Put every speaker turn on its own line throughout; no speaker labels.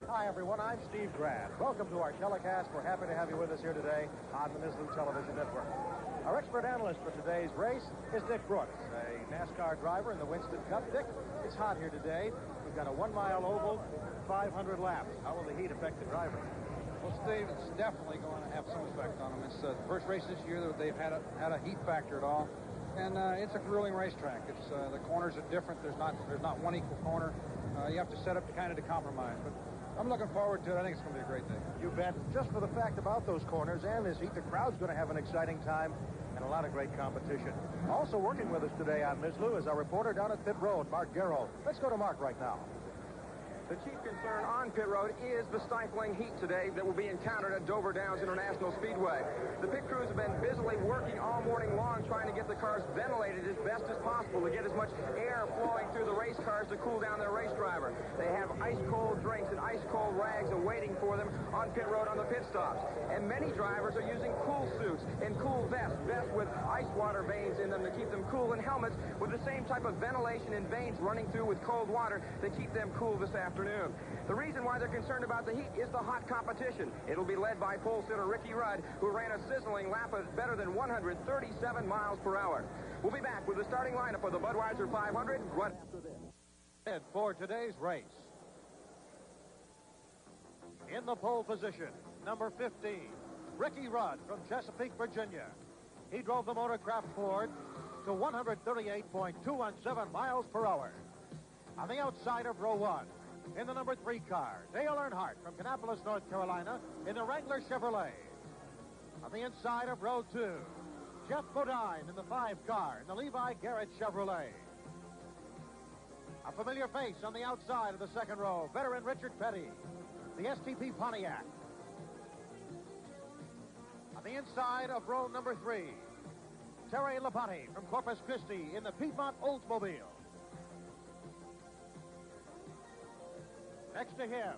Hi, everyone. I'm Steve Grant. Welcome to our telecast. We're happy to have you with us here today on the Nizlu Television Network. Our expert analyst for today's race is Dick Brooks, a NASCAR driver in the Winston Cup. Dick, it's hot here today. We've got a 1-mile oval, 500 laps. How will the heat affect the driver?
Well, Steve, it's definitely going to have some effect on them. It's the first race this year that they've had a heat factor at all, and it's a grueling racetrack. It's the corners are different. There's not one equal corner. You have to set up to compromise. But I'm looking forward to it. I think it's going to be a great day.
You bet. Just for the fact about those corners and this heat, the crowd's going to have an exciting time and a lot of great competition. Also working with us today on Nizlu is our reporter down at Pit Road, Mark Garrow. Let's go to Mark right now.
The chief concern on pit road is the stifling heat today that will be encountered at Dover Downs International Speedway. The pit crews have been busily working all morning long trying to get the cars ventilated as best as possible to get as much air flowing through the race cars to cool down their race driver. They have ice-cold drinks and ice-cold rags awaiting for them on pit road on the pit stops. And many drivers are using cool suits and cool vests with ice water veins in them to keep them cool, and helmets with the same type of ventilation and veins running through with cold water to keep them cool this afternoon. The reason why they're concerned about the heat is the hot competition. It'll be led by pole sitter Ricky Rudd, who ran a sizzling lap of better than 137 miles per hour. We'll be back with the starting lineup of the Budweiser 500 right after this.
And for today's race, in the pole position, number 15, Ricky Rudd from Chesapeake, Virginia. He drove the Motorcraft Ford to 138.217 miles per hour. On the outside of row 1, in the number 3 car, Dale Earnhardt from Kannapolis, North Carolina, in the Wrangler Chevrolet. On the inside of row 2, Jeff Bodine in the 5 car in the Levi Garrett Chevrolet. A familiar face on the outside of the second row, veteran Richard Petty, the STP Pontiac. On the inside of row number 3, Terry Labonte from Corpus Christi in the Piedmont Oldsmobile. Next to him,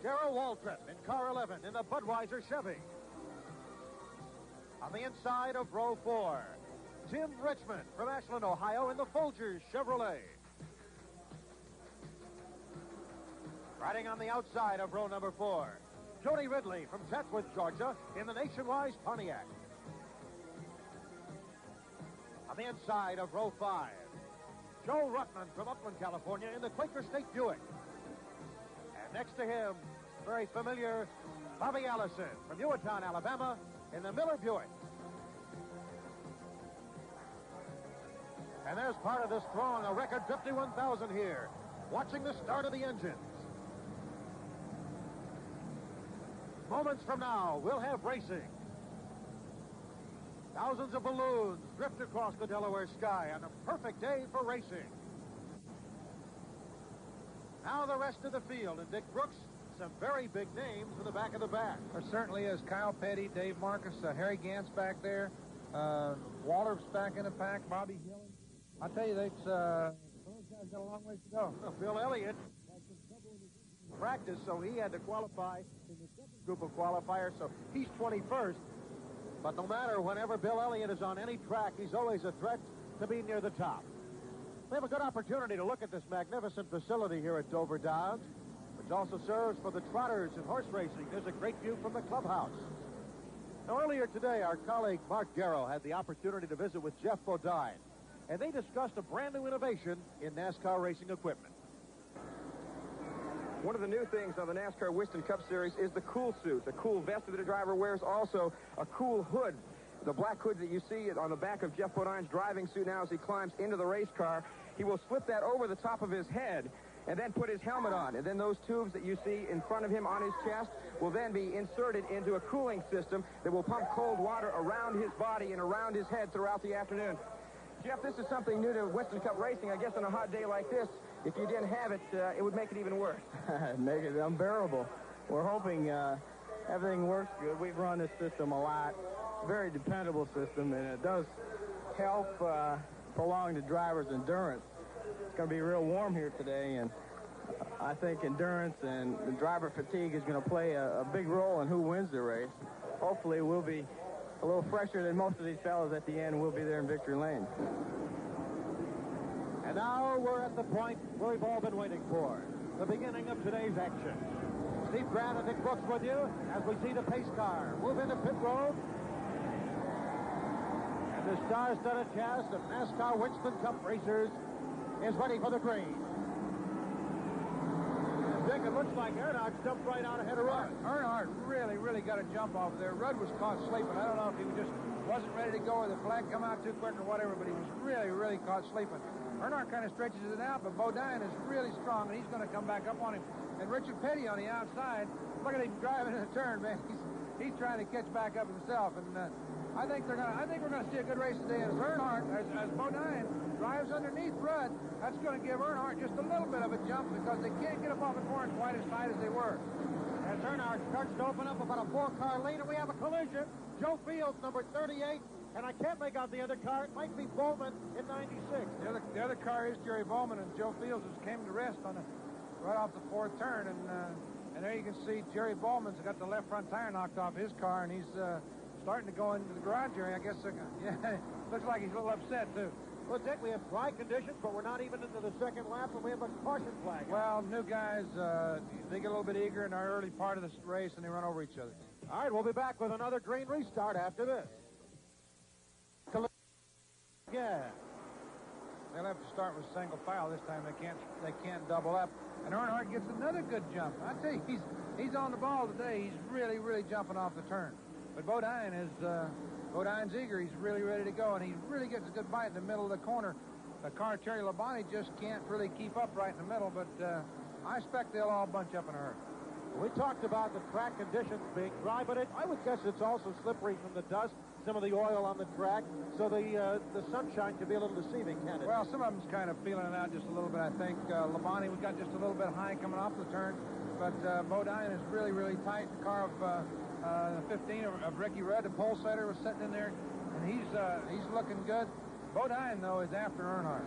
Gerald Waltrip in car 11 in the Budweiser Chevy. On the inside of row 4, Tim Richmond from Ashland, Ohio in the Folgers Chevrolet. Riding on the outside of row number 4, Jody Ridley from Chatsworth, Georgia in the Nationwide Pontiac. On the inside of row 5, Joe Ruttman from Upland, California in the Quaker State Buick. Next to him, very familiar, Bobby Allison from Yuwatown, Alabama, in the Miller Buick. And there's part of this throng, a record 51,000 here, watching the start of the engines. Moments from now, we'll have racing. Thousands of balloons drift across the Delaware sky on a perfect day for racing. Now the rest of the field, and Dick Brooks, some very big names in the back of the back.
There certainly is. Kyle Petty, Dave Marcus, Harry Gantz back there, Walter's back in the pack, Bobby Gillen. I tell you, those guys got a long ways to go.
Well, Bill Elliott had some trouble in his practice, so he had to qualify in the second group of qualifiers, so he's 21st. But no matter, whenever Bill Elliott is on any track, he's always a threat to be near the top. We have a good opportunity to look at this magnificent facility here at Dover Downs, which also serves for the trotters and horse racing. There's a great view from the clubhouse. Now, earlier today, our colleague Mark Garrow had the opportunity to visit with Jeff Bodine, and they discussed a brand new innovation in NASCAR racing equipment.
One of the new things on the NASCAR Winston Cup Series is the cool suit. The cool vest that the driver wears, also a cool hood. The black hood that you see on the back of Jeff Bodine's driving suit now as he climbs into the race car. He will slip that over the top of his head and then put his helmet on. And then those tubes that you see in front of him on his chest will then be inserted into a cooling system that will pump cold water around his body and around his head throughout the afternoon. Jeff, this is something new to Winston Cup racing. I guess on a hot day like this, if you didn't have it, it would make it even worse.
Make it unbearable. We're hoping everything works good. We've run this system a lot. Very dependable system, and it does help prolong the driver's endurance. It's going to be real warm here today, and I think endurance and the driver fatigue is going to play a big role in who wins the race. Hopefully we'll be a little fresher than most of these fellas at the end. We'll be there in victory lane.
And now we're at the point where we've all been waiting for. the beginning of today's action. Steve Grant and Dick Brooks with you as we see the pace car move into pit road. And the star-studded cast of NASCAR Winston Cup racers is ready for the green. And Dick, it looks like Earnhardt jumped right out ahead of Rudd.
Earnhardt really got a jump off there. Rudd was caught sleeping. I don't know if he just wasn't ready to go or the flag come out too quick or whatever, but he was really caught sleeping. Earnhardt kind of stretches it out, but Bodine is really strong, and he's going to come back up on him. And Richard Petty on the outside, look at him driving in the turn, man. He's trying to catch back up himself, and I think we're going to see a good race today. As Earnhardt, as Bodine drives underneath Rudd, that's going to give Earnhardt just a little bit of a jump because they can't get up off the corner quite as tight as they were.
As Earnhardt starts to open up about a 4-car lead, and we have a collision. Joe Fields, number 38. And I can't make out the other car. It might be Bowman in 96.
The other car is Jerry Bowman, and Joe Fields just came to rest on right off the 4th turn. And there you can see Jerry Bowman's got the left front tire knocked off his car, and he's starting to go into the garage area. I guess, yeah, looks like he's a little upset, too.
Well, Dick, we have dry conditions, but we're not even into the second lap, and we have a caution flag.
Well, new guys, they get a little bit eager in our early part of this race, and they run over each other.
All right, we'll be back with another green restart after this. Yeah.
They'll have to start with single file this time. They can't double up. And Earnhardt gets another good jump. I tell you, he's on the ball today. He's really jumping off the turn. But Bodine's eager. He's really ready to go, and he really gets a good bite in the middle of the corner. The car Terry Labonte just can't really keep up right in the middle, but I expect they'll all bunch up in a hurry.
We talked about the track conditions being dry, but I would guess it's also slippery from the dust, some of the oil on the track, so the sunshine can be a little deceiving, can't it?
Well, some of them's kind of feeling it out just a little bit, I think. Labonte, we got just a little bit high coming off the turn, but Bodine is really tight. The car of 15 of Ricky Rudd, the pole setter, was sitting in there, and he's looking good. Bodine, though, is after Earnhardt.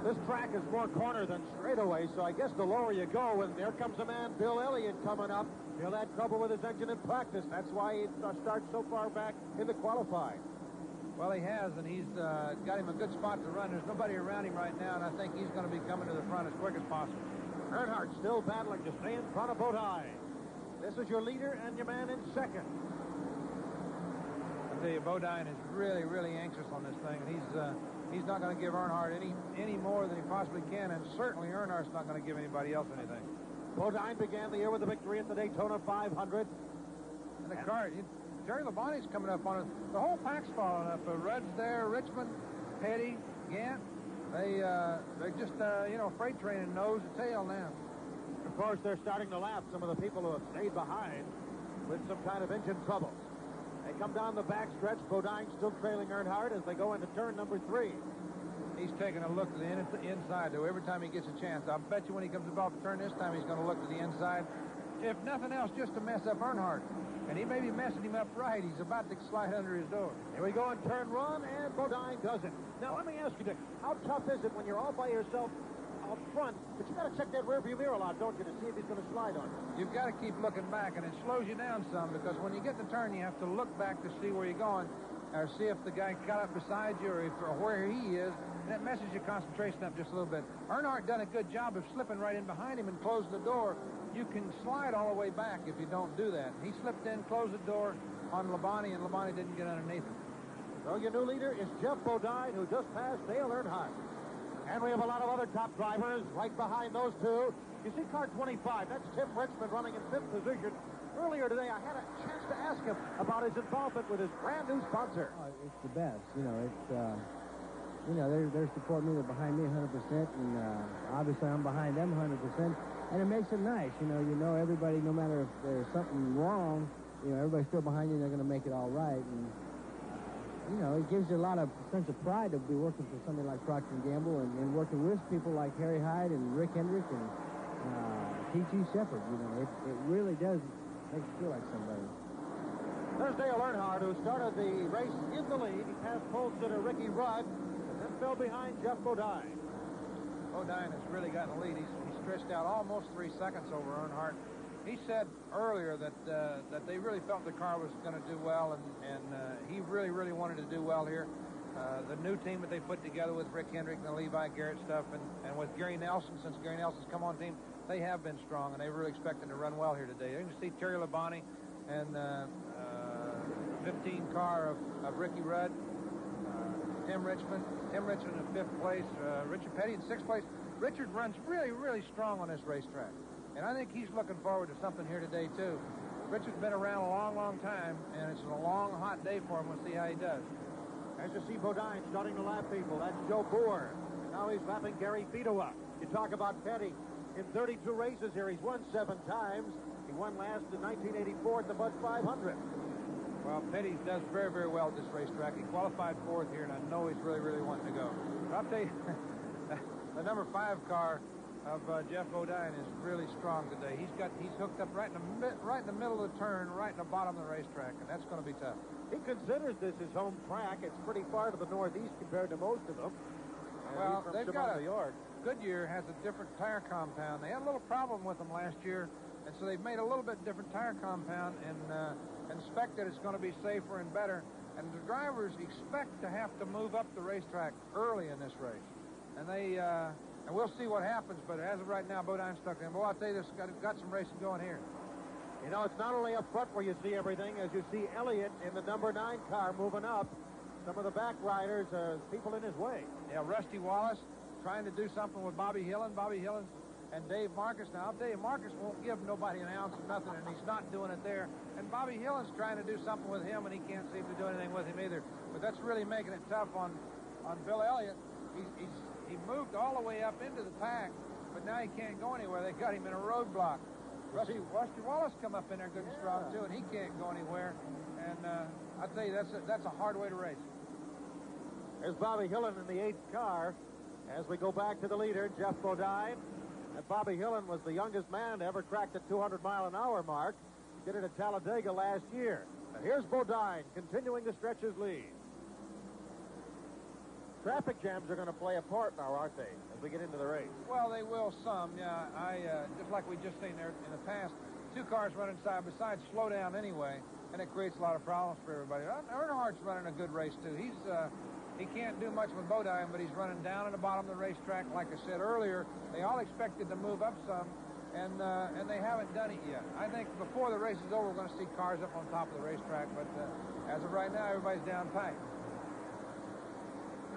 This track is more corner than straightaway, so I guess the lower you go, and there comes a man, Bill Elliott, coming up. He'll have trouble with his engine in practice. That's why he starts so far back in the qualifying.
Well, he has, and he's got him a good spot to run. There's nobody around him right now, and I think he's going to be coming to the front as quick as possible.
Earnhardt still battling to stay in front of Bodine. This is your leader and your man in second.
I tell you, Bodine is really anxious on this thing, and he's not going to give Earnhardt any more than he possibly can, and certainly Earnhardt's not going to give anybody else anything.
Bodine began the year with a victory at the Daytona 500.
And the car, Jerry Labonte's coming up on it. The whole pack's falling up. Rudd's there, Richmond, Petty, Gant. They're just, freight training nose to tail now.
Of course, they're starting to lap some of the people who have stayed behind with some kind of engine troubles. They come down the back stretch. Bodine still trailing Earnhardt as they go into turn number 3.
He's taking a look to the inside, though, every time he gets a chance. I'll bet you when he comes about the turn this time, he's going to look to the inside. If nothing else, just to mess up Earnhardt. And he may be messing him up right. He's about to slide under his door.
Here we go in turn 1, and Bodine does it. Now, let me ask you, Dick, how tough is it when you're all by yourself out front, but you got to check that rearview mirror a lot, don't you, to see if he's going to slide on you?
You've got to keep looking back, and it slows you down some, because when you get the turn, you have to look back to see where you're going, or see if the guy got up beside you, or where he is, and it messes your concentration up just a little bit. Earnhardt done a good job of slipping right in behind him and closing the door. You can slide all the way back if you don't do that. He slipped in, closed the door on Labonte, and Labonte didn't get underneath him.
So your new leader is Jeff Bodine, who just passed Dale Earnhardt. And we have a lot of other top drivers right behind those two. You see car 25, that's Tim Richmond running in 5th position. Earlier today, I had a chance to ask him about his involvement with his brand new sponsor.
It's the best. They're supporting me. They're behind me 100%, and obviously I'm behind them 100%. And it makes it nice. You know everybody, no matter if there's something wrong, everybody's still behind you, and they're going to make it all right. And it gives you a lot of sense of pride to be working for somebody like Procter & Gamble and working with people like Harry Hyde and Rick Hendrick and T.T. Shepard. It really does make you feel like somebody.
There's Dale Earnhardt, who started the race in the lead. He passed pole sitter Ricky Rudd and then fell behind Jeff Bodine.
Bodine has really gotten the lead. He's stretched out almost 3 seconds over Earnhardt. He said earlier that they really felt the car was going to do well, and he really wanted to do well here. The new team that they put together with Rick Hendrick and the Levi Garrett stuff, and with Gary Nelson, since Gary Nelson's come on the team, they have been strong, and they're really expecting to run well here today. You can see Terry Labonte and 15 car of Ricky Rudd, Tim Richmond in 5th place, Richard Petty in 6th place. Richard runs really, really strong on this racetrack, and I think he's looking forward to something here today, too. Richard's been around a long, long time, and it's a long, hot day for him. We'll see how he does.
As you see Bodine starting to lap people, that's Joe Boer. Now he's lapping Gary Fedua. You talk about Petty. In 32 races here, he's won 7 times. He won last in 1984 at the Bud 500.
Well, Petty does very, very well at this racetrack. He qualified 4th here, and I know he's really, really wanting to go. But I'll tell you, the number 5 car of Jeff Bodine is really strong today. He's hooked up right in the middle of the turn, right in the bottom of the racetrack, and that's going to be tough.
He considers this his home track. It's pretty far to the northeast compared to most of them.
Well, they've got
New York.
Goodyear has a different tire compound. They had a little problem with them last year, and so they've made a little bit different tire compound and expect that it's going to be safer and better. And the drivers expect to have to move up the racetrack early in this race. And and we'll see what happens, but as of right now, Bodine's stuck in. Boy, I'll tell you this, got some racing going here.
You know, it's not only up front where you see everything, as you see Elliott in the number 9 car moving up. Some of the back riders, people in his way.
Yeah, Rusty Wallace trying to do something with Bobby Hillin. Bobby Hillin and Dave Marcus. Now, I'll tell you, Marcus won't give nobody an ounce of nothing, and he's not doing it there. And Bobby Hillin's trying to do something with him, and he can't seem to do anything with him either. But that's really making it tough on Bill Elliott. He moved all the way up into the pack, but now he can't go anywhere. They got him in a roadblock. Rusty Wallace come up in there good and strong, too, and he can't go anywhere. And I'll tell you, that's a hard way to race.
There's Bobby Hillin in the 8th car. As we go back to the leader, Jeff Bodine. And Bobby Hillin was the youngest man to ever crack the 200-mile-an-hour mark. He did it at Talladega last year. And here's Bodine continuing to stretch his lead. Traffic jams are going to play a part now, aren't they, as we get into the race?
Well, they will some, yeah. Just like we just seen there in the past, 2 cars running side by side slow down anyway, and it creates a lot of problems for everybody. Earnhardt's running a good race, too. He can't do much with Bodine, but he's running down at the bottom of the racetrack. Like I said earlier, they all expected to move up some, and they haven't done it yet. I think before the race is over, we're going to see cars up on top of the racetrack, but as of right now, everybody's down tight.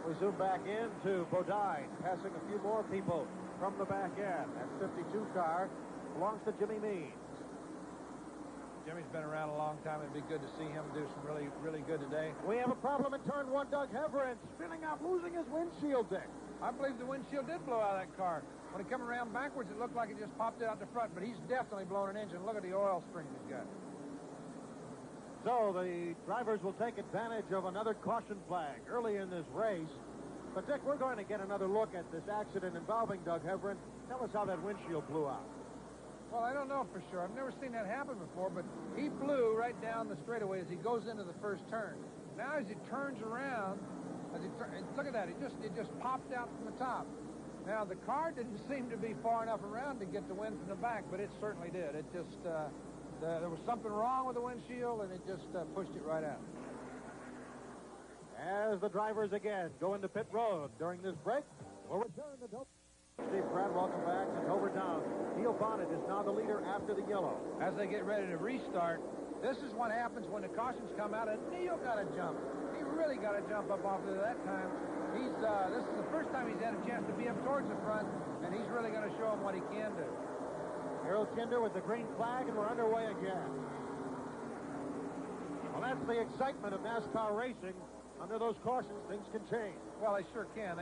We zoom back into Bodine, passing a few more people from the back end. That 52 car belongs to Jimmy Means.
Jimmy's been around a long time. It'd be good to see him do some really, really good today.
We have a problem in turn 1. Doug Heverin spinning out, losing his windshield there.
I believe the windshield did blow out of that car. When he came around backwards, it looked like it just popped out the front, but he's definitely blown an engine. Look at the oil spring he's got.
So the drivers will take advantage of another caution flag early in this race. But, Dick, we're going to get another look at this accident involving Doug Heverin. Tell us how that windshield blew out.
Well, I don't know for sure. I've never seen that happen before, but he blew right down the straightaway as he goes into the first turn. Now as he turns around, look at that, it just popped out from the top. Now the car didn't seem to be far enough around to get the wind from the back, but it certainly did. It just, there was something wrong with the windshield, and it just pushed it right out.
As the drivers again go into pit road during this break, we'll return to Dover. Steve Pratt, welcome back to Dover Downs. Neil Bonnet is now the leader after the yellow.
As they get ready to restart, this is what happens when the cautions come out, and Neil got to jump. He really got to jump up off of that time. This is the first time he's had a chance to be up towards the front, and he's really going to show him what he can do.
Harold Kinder with the green flag, and we're underway again. Well, that's the excitement of NASCAR racing. Under those cautions, things can change.
Well, they sure can.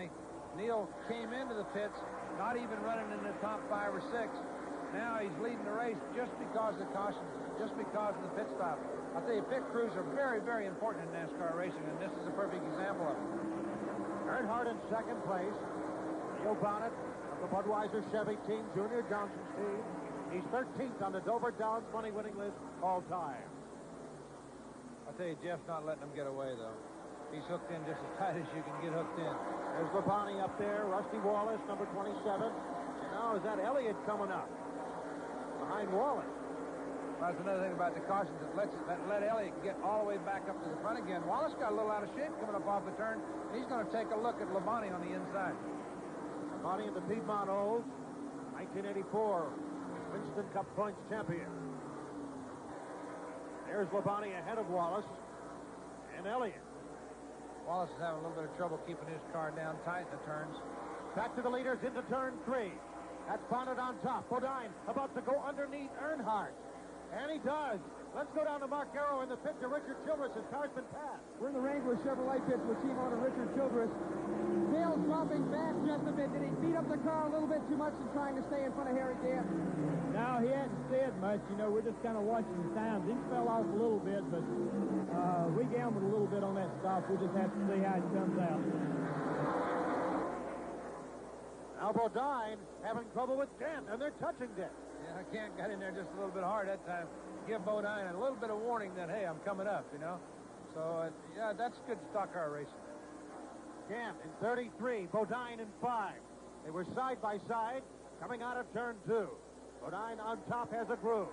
Neil came into the pits not even running in the top 5 or 6. Now he's leading the race just because of the cautions, just because of the pit stop. I'll tell you, pit crews are very, very important in NASCAR racing, and this is a perfect example of it.
Earnhardt in 2nd place. Neil Bonnet of the Budweiser Chevy team, Junior Johnson's team. He's 13th on the Dover Downs money winning list all time.
I'll tell you, Jeff's not letting him get away, though. He's hooked in just as tight as you can get hooked in.
There's Labonte up there. Rusty Wallace, number 27. And now is that Elliott coming up behind Wallace.
Well, that's another thing about the cautions. It let Elliott get all the way back up to the front again. Wallace got a little out of shape coming up off the turn. He's going to take a look at Labonte on the inside.
Labonte in the Piedmont Olds. 1984 Winston Cup points champion. There's Labonte ahead of Wallace and Elliott.
Wallace is having a little bit of trouble keeping his car down tight in the turns.
Back to the leaders into turn 3. That's Bonnet on top. Bodine about to go underneath Earnhardt. And he does. Let's go down to Mark Arrow in the pit to Richard Childress. His car's been passed.
We're in the Wrangler Chevrolet pit with team owner Richard Childress. Dale's dropping back just a bit. Did he beat up the car a little bit too much in trying to stay in front of Harry Gant?
No, he hadn't said much. You know, we're just kind of watching the times. He fell off a little bit, but we gambled a little bit on that stop. We just have to see how it comes out.
Now Bodine having trouble with Gant, and they're touching Gant.
Yeah, Gant got in there just a little bit hard that time. Give Bodine a little bit of warning that, hey, I'm coming up, you know. So, yeah, that's good stock car racing.
Gant in 33, Bodine in 5. They were side by side coming out of turn 2. Bodine on top has a groove.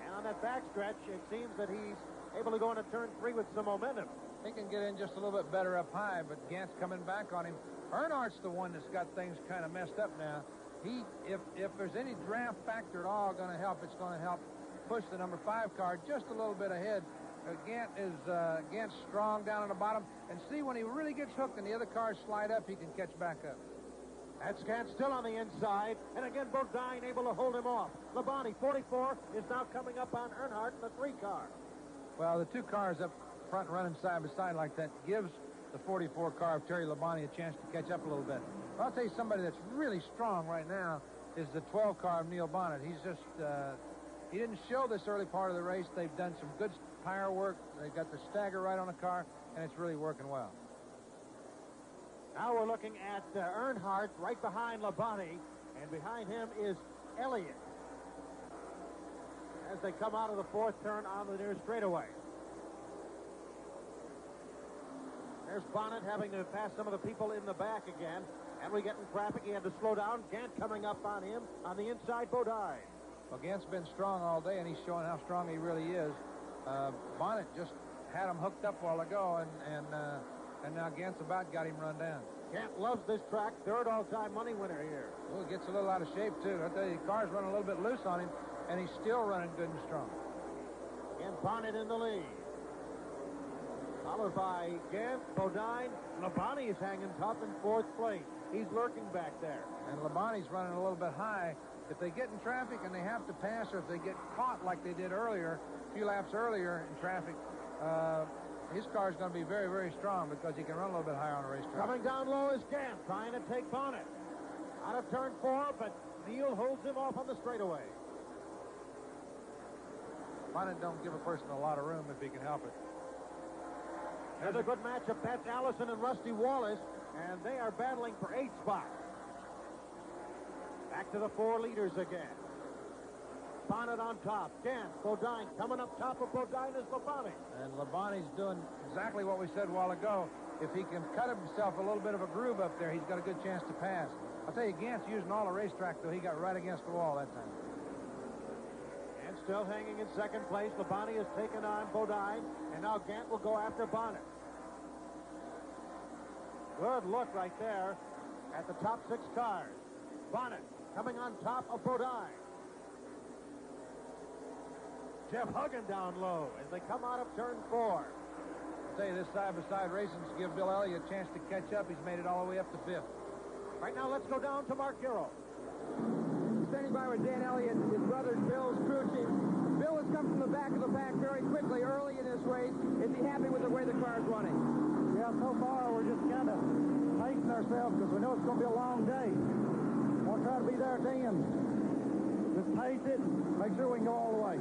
And on that backstretch, it seems that he's able to go into turn 3 with some momentum.
He can get in just a little bit better up high, but Gant's coming back on him. Earnhardt's the one that's got things kind of messed up now. If there's any draft factor at all going to help, it's going to help push the number 5 car just a little bit ahead. Gant's strong down on the bottom, and see, when he really gets hooked and the other cars slide up, he can catch back up.
That's Gant still on the inside, and again Bodine able to hold him off. Labonte, 44, is now coming up on Earnhardt in the 3 car.
Well, the 2 cars up front running side by side like that gives the 44 car of Terry Labonte a chance to catch up a little bit. But I'll tell you, somebody that's really strong right now is the 12 car of Neil Bonnet. He's just, he didn't show this early part of the race. They've done some good tire work. They've got the stagger right on the car, and it's really working well.
Now we're looking at Earnhardt right behind Labonte, and behind him is Elliott as they come out of the 4th turn on the near straightaway. There's Bonnet having to pass some of the people in the back again. And we get in traffic. He had to slow down. Gant coming up on him on the inside, Bodine.
Well, Gant's been strong all day, and he's showing how strong he really is. Bonnet just had him hooked up a while ago, and now Gant's about got him run down.
Gant loves this track. 3rd all-time money winner here.
Well, he gets a little out of shape, too. I tell you, the car's running a little bit loose on him, and he's still running good and strong.
And Bonnet in the lead. Followed by Gant, Bodine. Labonte is hanging tough in 4th place. He's lurking back there.
And Labonte's running a little bit high. If they get in traffic and they have to pass, or if they get caught like they did earlier, a few laps earlier in traffic, his car is going to be very, very strong because he can run a little bit higher on a racetrack.
Coming down low is Gant, trying to take Bonnet. Out of turn 4, but Neal holds him off on the straightaway.
Bonnet don't give a person a lot of room if he can help it.
There's a good matchup. That's Allison and Rusty Wallace, and they are battling for 8 spots. Back to the 4 leaders again. Bonnet on top. Gant, Bodine coming up top of Bodine is Labonte.
And Labonte's doing exactly what we said a while ago. If he can cut himself a little bit of a groove up there, he's got a good chance to pass. I'll tell you, Gant's using all the racetrack, though. He got right against the wall that time.
And still hanging in 2nd place. Labonte has taken on Bodine, and now Gant will go after Bonnet. Good look right there at the top 6 cars. Bonnet coming on top of Bodine. Jeff Huggan down low as they come out of turn 4.
I'll tell you, this side-by-side racing to give Bill Elliott a chance to catch up. He's made it all the way up to 5th.
Right now, let's go down to Mark Hero.
Standing by with Dan Elliott, his brother Bill's crew chief. Bill has come from the back of the pack very quickly early in this race. Is he happy with the way the car's running?
Yeah, so far we're just kind of pacing ourselves because we know it's going to be a long day. We'll try to be there at the end. Just pace it, make sure we can go all the way.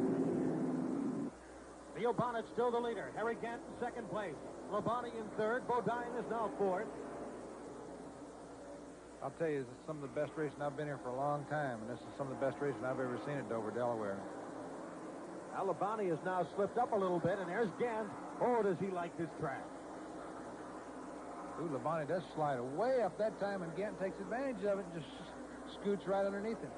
Neil Bonnet still the leader. Harry Gant in 2nd place. Labonte in 3rd. Bodine is now 4th.
I'll tell you, this is some of the best racing. I've been here for a long time, and this is some of the best racing I've ever seen at Dover, Delaware.
Now Labonte has now slipped up a little bit, and there's Gant. Oh, does he like this track?
Ooh, Labonte does slide way up that time, and Gant takes advantage of it and just scoots right underneath him.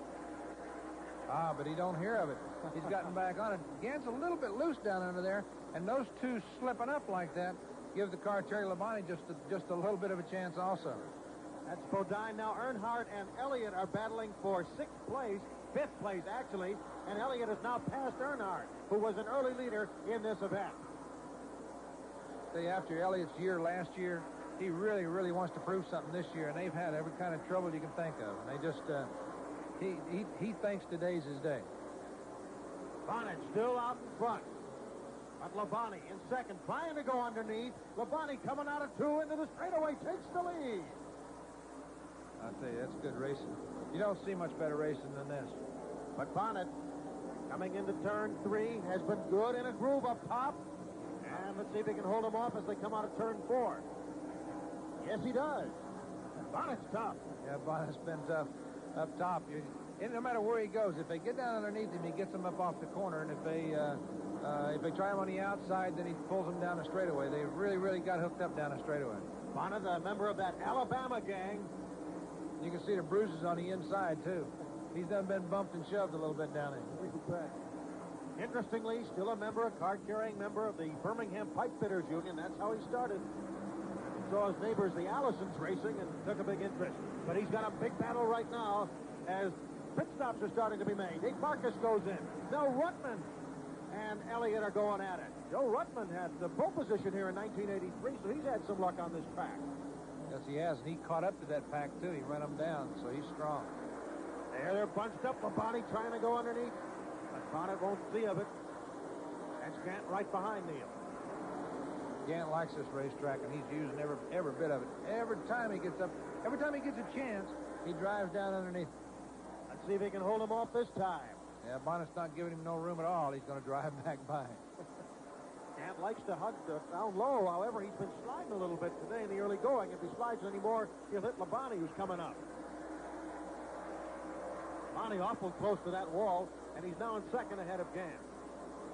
Ah, but he don't hear of it. He's gotten back on it. Gant's a little bit loose down under there, and those 2 slipping up like that give the car Terry Labonte just a little bit of a chance also.
That's Bodine. Now Earnhardt and Elliott are battling for 6th place, 5th place actually, and Elliott has now passed Earnhardt, who was an early leader in this event.
See, after Elliott's year last year, he really, really wants to prove something this year, and they've had every kind of trouble you can think of. And they just, he thinks today's his day.
Bonnet still out in front. But Labonte in second, trying to go underneath. Labonte coming out of 2 into the straightaway, takes the lead.
I'll tell you, that's good racing. You don't see much better racing than this.
But Bonnet, coming into turn 3, has been good in a groove up top. And let's see if he can hold him off as they come out of turn 4. Yes, he does. Bonnet's tough.
Yeah, Bonnet's been tough up top. No matter where he goes, if they get down underneath him, he gets them up off the corner. And if they try him on the outside, then he pulls them down the straightaway. They really, really got hooked up down the straightaway.
Bonnet, a member of that Alabama gang.
You can see the bruises on the inside, too. He's done been bumped and shoved a little bit down there.
Interestingly, still a member, a card-carrying member of the Birmingham Pipe Fitters Union. That's how he started. Saw his neighbors, the Allisons, racing and took a big interest. But he's got a big battle right now as pit stops are starting to be made. Dave Marcus goes in. Now Ruttman and Elliott are going at it. Joe Ruttman had the pole position here in 1983, so he's had some luck on this track.
Yes, he has, and he caught up to that pack, too. He ran them down, so he's strong.
There, they're bunched up. Labonte trying to go underneath. But Bonnet won't see of it. That's Gant right behind Neil.
Gant likes this racetrack, and he's using every bit of it. Every time he gets up, every time he gets a chance, he drives down underneath.
Let's see if he can hold him off this time.
Yeah, Bonnet's not giving him no room at all. He's going to drive back by.
Gant likes to hunt down low. However, he's been sliding a little bit today in the early going. If he slides anymore, he'll hit Labonte, who's coming up. Labonte awful close to that wall, and he's now in second ahead of Gant.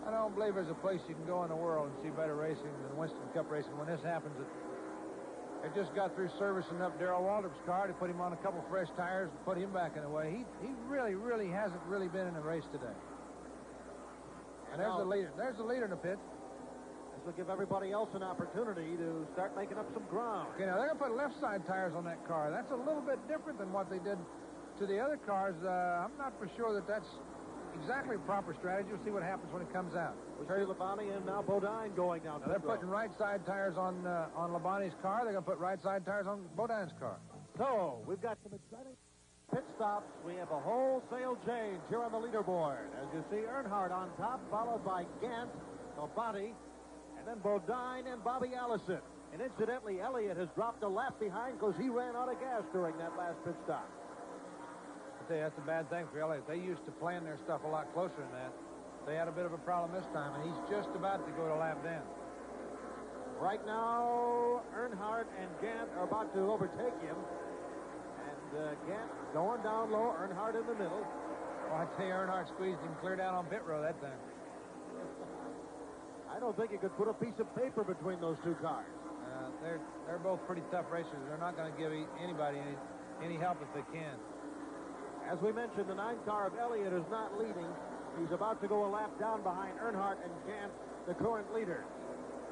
I don't believe there's a place you can go in the world and see better racing than Winston Cup racing. When this happens, they just got through servicing up Darrell Waldrop's car to put him on a couple fresh tires and put him back in the way. He really, really hasn't really been in a race today. And there's the leader. There's the leader in the pit.
This will give everybody else an opportunity to start making up some ground.
Okay, now they're going to put left side tires on that car. That's a little bit different than what they did to the other cars. I'm not for sure that that's exactly proper strategy. We'll see what happens when it comes out.
Terry Labonte and now Bodine going now.
They're putting right side tires on Labonte's car. They're going to put right side tires on Bodine's car.
So we've got some exciting pit stops. We have a wholesale change here on the leaderboard. As you see, Earnhardt on top, followed by Gant, Labonte, and then Bodine and Bobby Allison. And incidentally, Elliott has dropped a lap behind because he ran out of gas during that last pit stop.
I tell you, that's a bad thing for Elliott. They used to plan their stuff a lot closer than that. They had a bit of a problem this time, and he's just about to go to lap down.
Right now, Earnhardt and Gant are about to overtake him. And Gant going down low, Earnhardt in the middle.
Oh, I tell you, Earnhardt squeezed him clear down on pit row that time.
I don't think you could put a piece of paper between those two cars.
They're both pretty tough racers. They're not going to give anybody any help if they can.
As we mentioned, the 9 car of Elliott is not leading. He's about to go a lap down behind Earnhardt and Gant, the current leaders.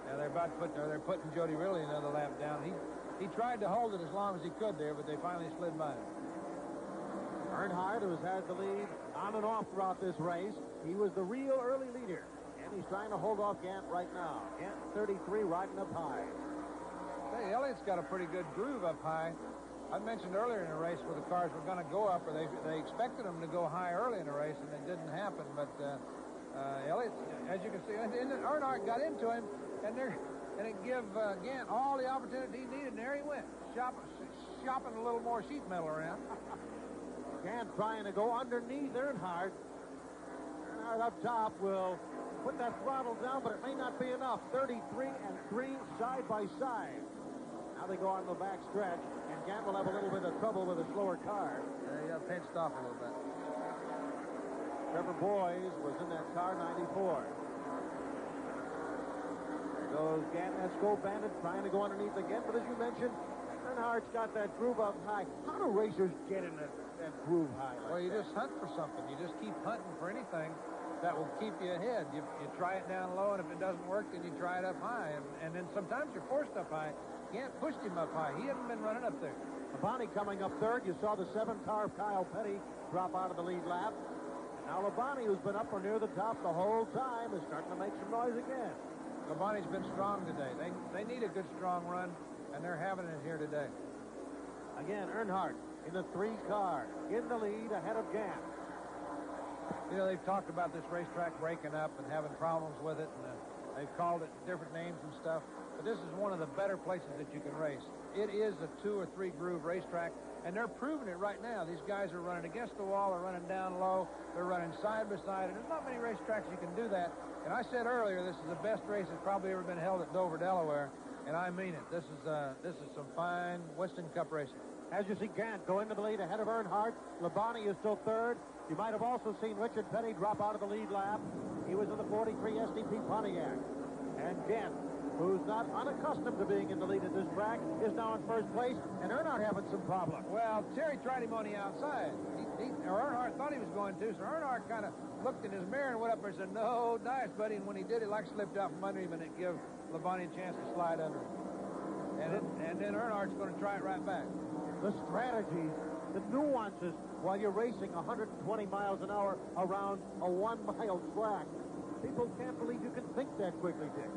Yeah, they're putting Jody Ridley another lap down. He tried to hold it as long as he could there, but they finally slid by him.
Earnhardt, who has had the lead on and off throughout this race, he was the real early leader, and he's trying to hold off Gant right now. Gant 33 riding up high.
Hey, Elliott's got a pretty good groove up high. I mentioned earlier in the race where the cars were going to go up, or they expected them to go high early in the race, and it didn't happen. But Elliott, as you can see, and Earnhardt got into him, and it gave Gant all the opportunity he needed, and there he went, shopping a little more sheet metal around.
Gant trying to go underneath Earnhardt. Earnhardt up top will put that throttle down, but it may not be enough. 33 and 3 side by side. Now they go on the back stretch, and Gant will have a little bit of trouble with a slower car.
He got pinched off a little bit.
Trevor Boyes was in that car, 94. There goes Gant, that Scope Bandit, trying to go underneath again. But as you mentioned, Earnhardt's got that groove up high. How do racers get in that groove high like
Well, you
that?
just hunt for something. You just keep hunting for anything that will keep you ahead. You try it down low, and if it doesn't work, then you try it up high. And then sometimes you're forced up high. Gant pushed him up high. He hadn't been running up there.
Labonte coming up third. You saw the 7-car Kyle Petty drop out of the lead lap. Now Labonte, who's been up or near the top the whole time, is starting to make some noise again.
Labonte's been strong today. They need a good, strong run, and they're having it here today.
Again, Earnhardt in the 3-car, in the lead ahead of Gant.
You know, they've talked about this racetrack breaking up and having problems with it, and they've called it different names and stuff. But this is one of the better places that you can race. It is a 2 or 3 groove racetrack, and they're proving it right now. These guys are running against the wall, they're running down low, they're running side by side, and there's not many racetracks you can do that. And I said earlier, this is the best race that's probably ever been held at Dover, Delaware, and I mean it. This is some fine Winston Cup racing.
As you see Gant go into the lead ahead of Earnhardt, Labonte is still third. You might have also seen Richard Petty drop out of the lead lap. He was in the 43 SDP Pontiac. And Gant, who's not unaccustomed to being in the lead at this track, is now in first place, and Earnhardt having some problems.
Well, Terry tried him on the outside. Earnhardt thought he was going to, so Earnhardt kind of looked in his mirror and went up there and said, "No, nice, buddy." And when he did, it like slipped out from under him, and it gave Labonte a chance to slide under him. And then Earnhardt's going to try it right back.
The strategies, the nuances while you're racing 120 miles an hour around a 1-mile track. People can't believe you can think that quickly, Dick.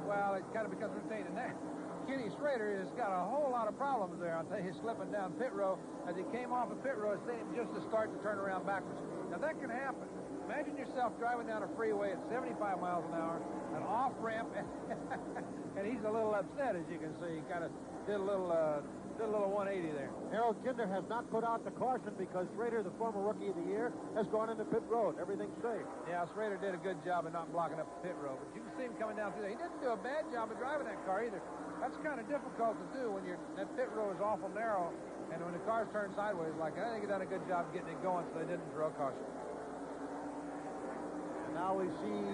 Well, it kind of becomes routine. And there, Kenny Schrader has got a whole lot of problems there. I'll tell you, he's slipping down pit row. As he came off of pit row, it seemed just to start to turn around backwards. Now, that can happen. Imagine yourself driving down a freeway at 75 miles an hour, an off-ramp, and he's a little upset, as you can see. He kind of did a little 180 there.
Harold Kinder has not put out the caution because Schrader, the former Rookie of the Year, has gone into pit road. Everything's safe.
Yeah, Schrader did a good job of not blocking up the pit road, but you can see him coming down through there. He didn't do a bad job of driving that car either. That's kind of difficult to do when that pit road is awful narrow, and when the cars turn sideways like that. I think he done a good job getting it going, so they didn't throw a caution.
And now we see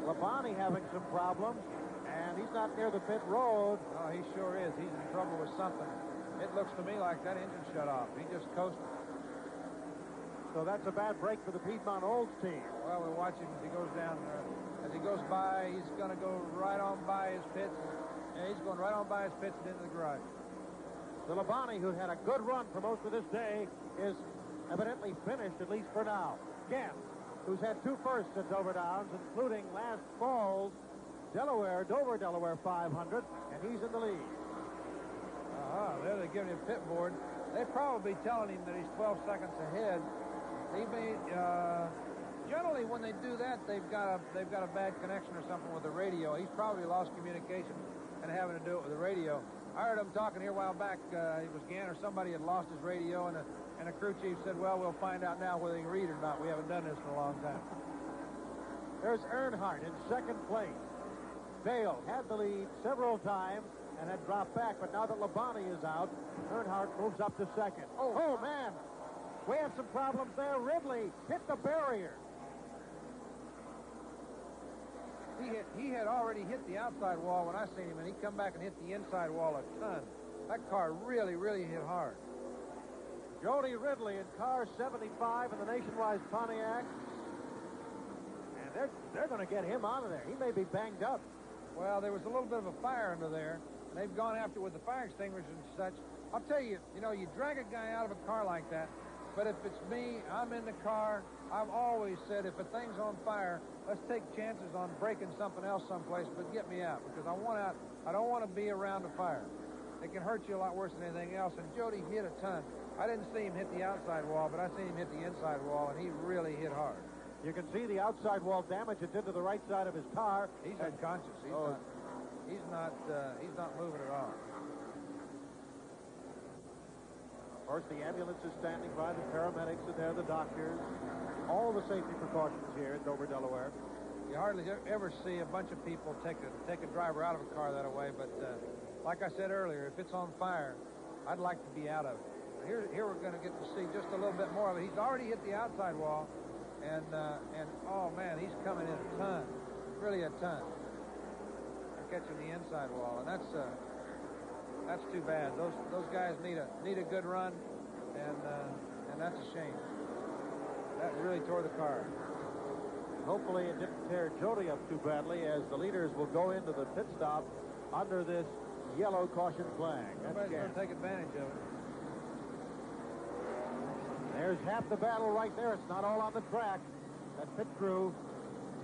Labonte having some problems, and he's not near the pit road.
Oh, he sure is. He's in trouble with something. It looks to me like that engine shut off. He just coasted.
So that's a bad break for the Piedmont Olds team.
Well, we'll watch him as he goes down. As he goes by, he's going to go right on by his pits. And he's going right on by his pits and into the garage.
So Labonte, who had a good run for most of this day, is evidently finished, at least for now. Gant, who's had 2 firsts at Dover Downs, including last fall's Dover, Delaware 500, and he's in the lead.
There they're giving him pit board. They're probably telling him that he's 12 seconds ahead. He may, generally when they do that, they've got a bad connection or something with the radio. He's probably lost communication and having to do it with the radio. I heard him talking here a while back. It was Gant or somebody had lost his radio, and a crew chief said, "Well, we'll find out now whether he can read or not. We haven't done this for a long time."
There's Earnhardt in second place. Dale had the lead several times and had dropped back, but now that Labonte is out, Earnhardt moves up to second. Oh, man. We have some problems there. Ridley hit the barrier.
He had already hit the outside wall when I seen him, and he come back and hit the inside wall a ton. That car really, really hit hard.
Jody Ridley in car 75 in the Nationwide Pontiac. And they're going to get him out of there. He may be banged up.
Well, there was a little bit of a fire under there. They've gone after it with the fire extinguishers and such. I'll tell you, you drag a guy out of a car like that, but if it's me, I'm in the car, I've always said if a thing's on fire, let's take chances on breaking something else someplace, but get me out, because I want out. I don't want to be around the fire. It can hurt you a lot worse than anything else, and Jody hit a ton. I didn't see him hit the outside wall, but I seen him hit the inside wall, and he really hit hard.
You can see the outside wall damage. It did to the right side of his car.
He's unconscious. He's not moving at all.
Of course, the ambulance is standing by. The paramedics are there, the doctors. All the safety precautions here in Dover, Delaware.
You hardly ever see a bunch of people take a driver out of a car that way, but like I said earlier, if it's on fire, I'd like to be out of it. Here we're going to get to see just a little bit more of it. He's already hit the outside wall, and oh man, he's coming in a ton, really a ton. They're catching the inside wall, and that's too bad. Those guys need a good run, and that's a shame. That really tore the car.
Hopefully it didn't tear Jody up too badly, as the leaders will go into the pit stop under this yellow caution flag.
Everybody's going to take advantage of it.
There's half the battle right there. It's not all on the track. That pit crew.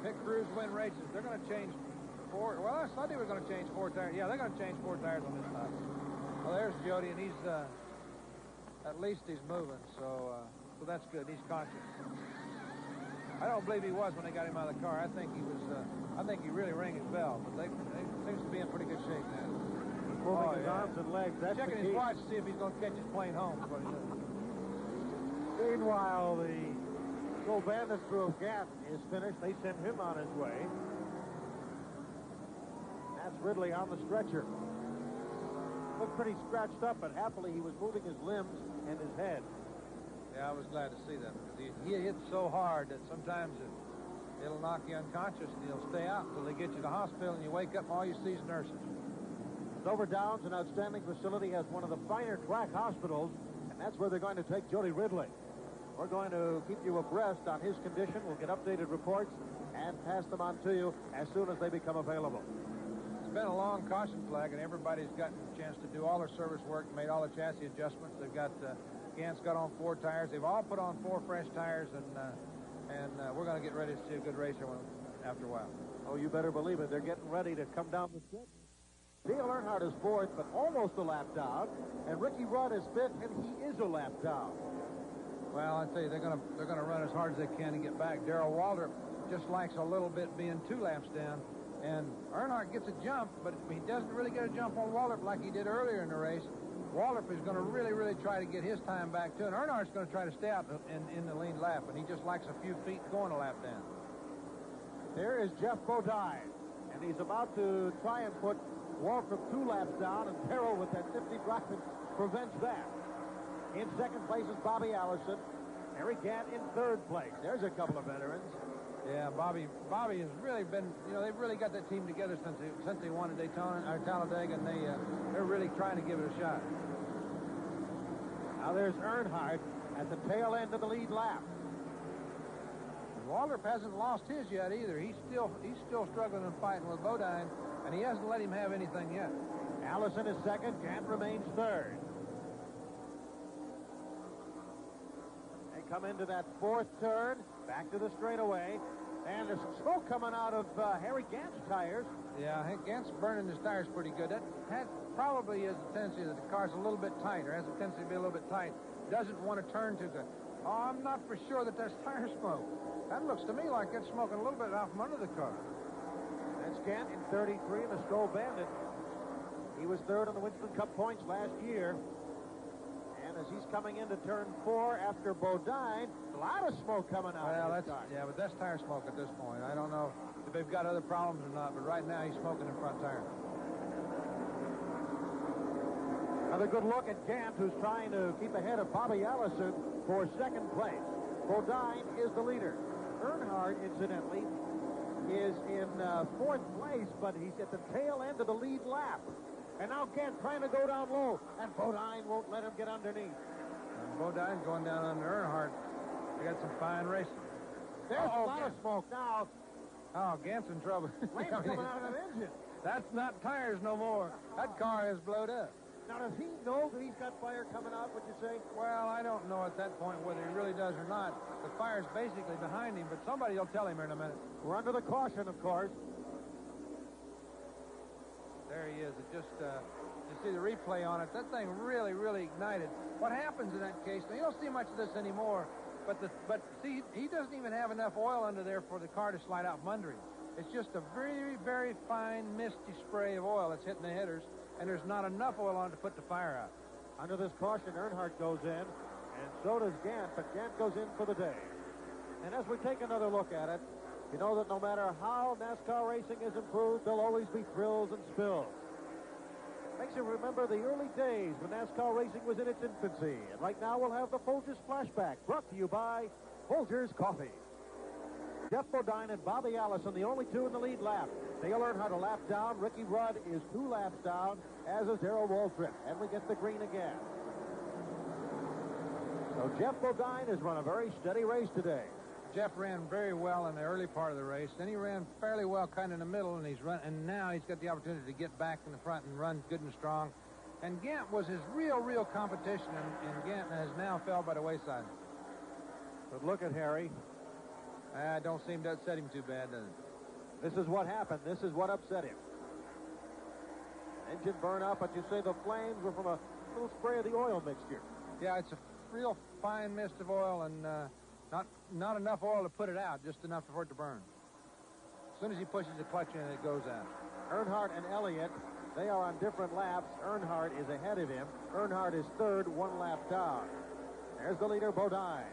Pit crews win races. They're going to change four. Well, I thought they were going to change 4 tires. Yeah, they're going to change 4 tires on this time. Well, there's Jody, and he's at least he's moving, so that's good. He's conscious. I don't believe he was when they got him out of the car. I think he was. I think he really rang his bell, but they seems to be in pretty good shape now.
Moving his arms and legs. That's
checking his watch to see if he's going to catch his plane home. Is what he does.
Meanwhile, the Gold Bandit crew of Gant is finished. They send him on his way. That's Ridley on the stretcher. Looked pretty scratched up, but happily he was moving his limbs and his head.
Yeah, I was glad to see that because he hits so hard that sometimes it'll knock you unconscious and you'll stay out until they get you to the hospital and you wake up and all you see is nurses.
Dover Downs, an outstanding facility, has one of the finer track hospitals, and that's where they're going to take Jody Ridley. We're going to keep you abreast on his condition. We'll get updated reports and pass them on to you as soon as they become available.
It's been a long caution flag, and everybody's gotten a chance to do all their service work, made all the chassis adjustments. They've got Gant's got on 4 tires. They've all put on 4 fresh tires, and we're going to get ready to see a good racer after a while.
Oh, you better believe it. They're getting ready to come down the stretch. Dale Earnhardt is 4th, but almost a lap down, and Ricky Rudd is 5th, and he is a lap down.
Well, I tell you, they're gonna run as hard as they can to get back. Darrell Waltrip just likes a little bit being 2 laps down, and Earnhardt gets a jump, but he doesn't really get a jump on Waltrip like he did earlier in the race. Waltrip is going to really try to get his time back too, and Earnhardt's going to try to stay out in the lead lap, and he just likes a few feet going a lap down.
There is Jeff Bodine, and he's about to try and put Waltrip 2 laps down, and Terrell with that 50 driving prevents that. In 2nd place is Bobby Allison. Harry Gant in 3rd place. There's a couple of veterans.
Yeah, Bobby has really been, they've really got that team together since they won at Daytona or Talladega, and they're really trying to give it a shot.
Now there's Earnhardt at the tail end of the lead lap.
Waltrip hasn't lost his yet either. He's still struggling and fighting with Bodine, and he hasn't let him have anything yet.
Allison is 2nd. Gant remains 3rd. Come into that 4th turn, back to the straightaway, and there's some smoke coming out of Harry Gant's tires.
Yeah, I think Gant's burning his tires pretty good. That probably is a tendency that the car's a little bit tight, or has a tendency to be a little bit tight. Doesn't want to turn too good. Oh, I'm not for sure that there's tire smoke. That looks to me like it's smoking a little bit out from under the car.
That's Gant in 33 in the Skull Bandit. He was 3rd on the Winston Cup points last year. As he's coming into turn 4 after Bodine, a lot of smoke coming out of his car.
Yeah, but that's tire smoke at this point. I don't know if they've got other problems or not, but right now he's smoking the front tire.
Another good look at Gant, who's trying to keep ahead of Bobby Allison for 2nd place. Bodine is the leader. Earnhardt, incidentally, is in 4th place, but he's at the tail end of the lead lap. And now Gant trying to go down low, and Bodine won't let him get underneath.
And Bodine going down under Earnhardt. They got some fine racing.
There's a lot of smoke now.
Oh, Gant's in trouble.
Flames coming out of that engine.
That's not tires no more. That car is blowed up.
Now, does he know that he's got fire coming out, would you say?
Well, I don't know at that point whether he really does or not. The fire's basically behind him, but somebody will tell him here in a minute.
We're under the caution, of course.
There he is. It just, you see the replay on it. That thing really ignited. What happens in that case, now you don't see much of this anymore, but see, he doesn't even have enough oil under there for the car to slide out from under him. It's just a very fine, misty spray of oil that's hitting the headers, and there's not enough oil on it to put the fire out.
Under this caution, Earnhardt goes in, and so does Gant, but Gant goes in for the day. And as we take another look at it, you know that no matter how NASCAR racing is improved, there'll always be thrills and spills. Makes you remember the early days when NASCAR racing was in its infancy. And right now we'll have the Folgers Flashback, brought to you by Folgers Coffee. Jeff Bodine and Bobby Allison, the only 2 in the lead lap. Dale Earnhardt a lap down. Ricky Rudd is 2 laps down, as is Darrell Waltrip. And we get the green again. So Jeff Bodine has run a very steady race today.
Jeff ran very well in the early part of the race. Then he ran fairly well kind of in the middle, and now he's got the opportunity to get back in the front and run good and strong. And Gant was his real competition, and Gant has now fell by the wayside.
But look at Harry.
Don't seem to upset him too bad, does it?
This is what happened. This is what upset him. Engine burn up, but you say the flames were from a little spray of the oil mixture.
Yeah, it's a real fine mist of oil, and not enough oil to put it out, just enough for it to burn. As soon as he pushes the clutch in, it goes out.
Earnhardt and Elliott, they are on different laps. Earnhardt is ahead of him. Earnhardt is third, 1 lap down. There's the leader, Bodine,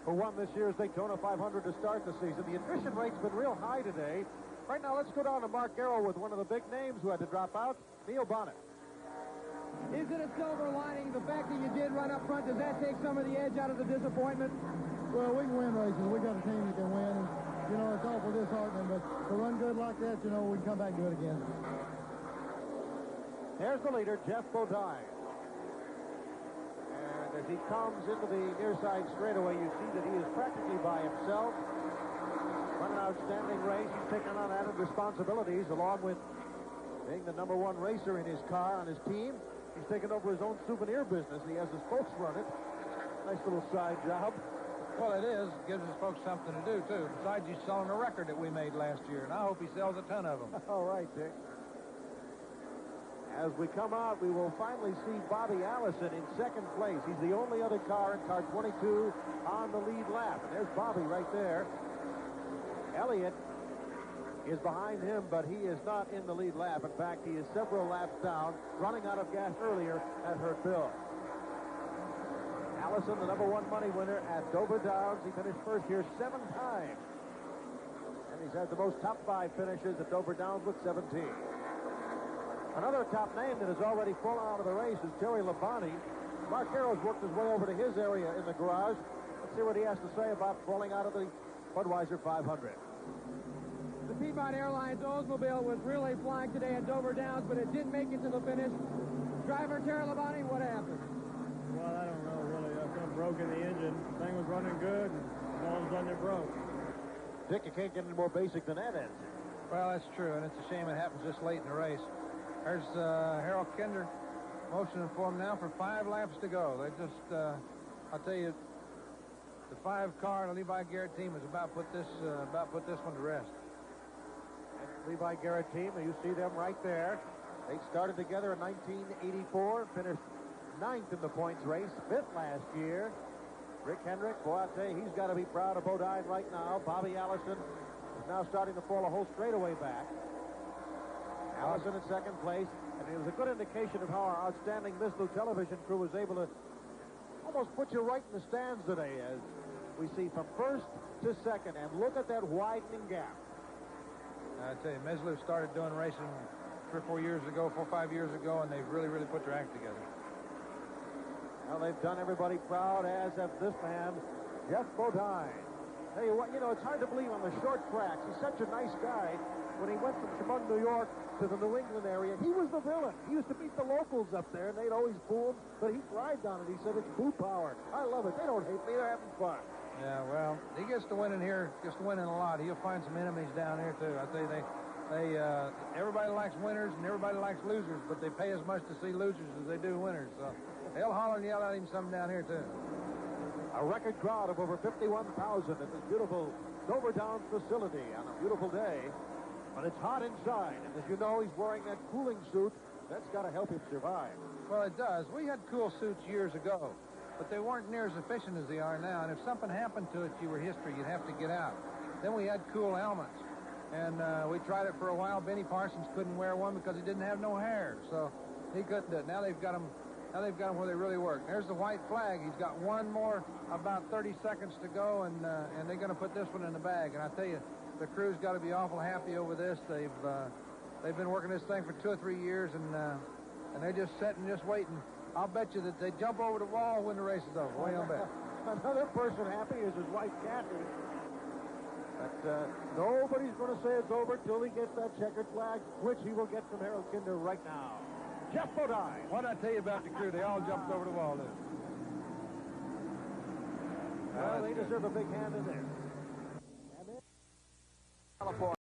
who won this year's Daytona 500 to start the season. The attrition rate's been real high today. Right now, let's go down to Mark Arrow with one of the big names who had to drop out, Neil Bonnet.
Is it a silver lining? The fact that you did run up front, does that take some of the edge out of the disappointment?
Well, we can win races. We got a team that can win. And, you know, it's awful disheartening, but to run good like that, you know, we can come back and do it again.
There's the leader, Jeff Bodine. And as he comes into the near side straightaway, you see that he is practically by himself. Run an outstanding race. He's taken on added responsibilities along with being the #1 racer in his car on his team. He's taken over his own souvenir business. He has his folks run it. Nice little side job.
Well, it is. Gives his folks something to do, too. Besides, he's selling a record that we made last year, and I hope he sells a ton of them.
All right, Dick. As we come out, we will finally see Bobby Allison in second place. He's the only other car in car 22 on the lead lap. And there's Bobby right there. Elliott is behind him, but he is not in the lead lap. In fact, he is several laps down, running out of gas earlier at Hurt Bill. Allison, the #1 money winner at Dover Downs. He finished first here 7 times. And he's had the most top 5 finishes at Dover Downs with 17. Another top name that has already fallen out of the race is Terry Labonte. Mark Arrow's worked his way over to his area in the garage. Let's see what he has to say about falling out of the Budweiser 500.
The Piedmont Airlines Oldsmobile was really flying today at Dover Downs, but it didn't make it to the finish. Driver Terry Labonte, what happened?
Well, I don't know, really. Something broke in the engine. The thing was running good, and all of a sudden it broke.
Dick, you can't get any more basic than that, is it?
Well, that's true, and it's a shame it happens this late in the race. There's Harold Kinder motioning for him now for 5 laps to go. They just, I'll tell you, the 5-car Levi Garrett team is about put this one to rest.
And Levi Garrett team, you see them right there. They started together in 1984, finished 9th in the points race, 5th last year. Rick Hendrick, boy, I tell you, he's got to be proud of Bodine right now. Bobby Allison is now starting to fall a whole straightaway back. Allison in second place, and it was a good indication of how our outstanding Miss Lou television crew was able to almost put you right in the stands today as we see from first to second, and look at that widening gap.
I tell you, Miss Lou started doing racing 3 or 4 years ago, 4 or 5 years ago, and they've really put their act together.
Well, they've done everybody proud, as of this man, Jeff Bodine. Tell you what, you know, it's hard to believe on the short tracks. He's such a nice guy. When he went from Chemung, New York to the New England area, he was the villain. He used to meet the locals up there, and they'd always boo him, but he thrived on it. He said, it's boo power. I love it. They don't hate me. They're having fun.
Yeah, well, he gets to winning here, gets to winning a lot. He'll find some enemies down here, too. I tell you, everybody likes winners and everybody likes losers, but they pay as much to see losers as they do winners. So they'll holler and yell at him some down here, too.
A record crowd of over 51,000 at this beautiful Dover Downs facility on a beautiful day. But it's hot inside, and as you know, he's wearing that cooling suit. That's got to help him survive.
Well, it does. We had cool suits years ago, but they weren't near as efficient as they are now. And if something happened to it, you were history. You'd have to get out. Then we had cool helmets, and we tried it for a while. Benny Parsons couldn't wear one because he didn't have no hair, so he couldn't do it. Now they've got them where they really work. There's the white flag. He's got one more, about 30 seconds to go, and they're going to put this one in the bag. And I tell you, the crew's got to be awful happy over this. They've been working this thing for 2 or 3 years, and they're just sitting, just waiting. I'll bet you that they jump over the wall when the race is over. What do you bet?
Another person happy is his wife, Kathy. But nobody's going to say it's over till he gets that checkered flag, which he will get from Harold Kinder right now. Jeff Bodine.
What did I tell you about the crew? They all jumped over the wall, then.
Well, they deserve a big hand in there. California.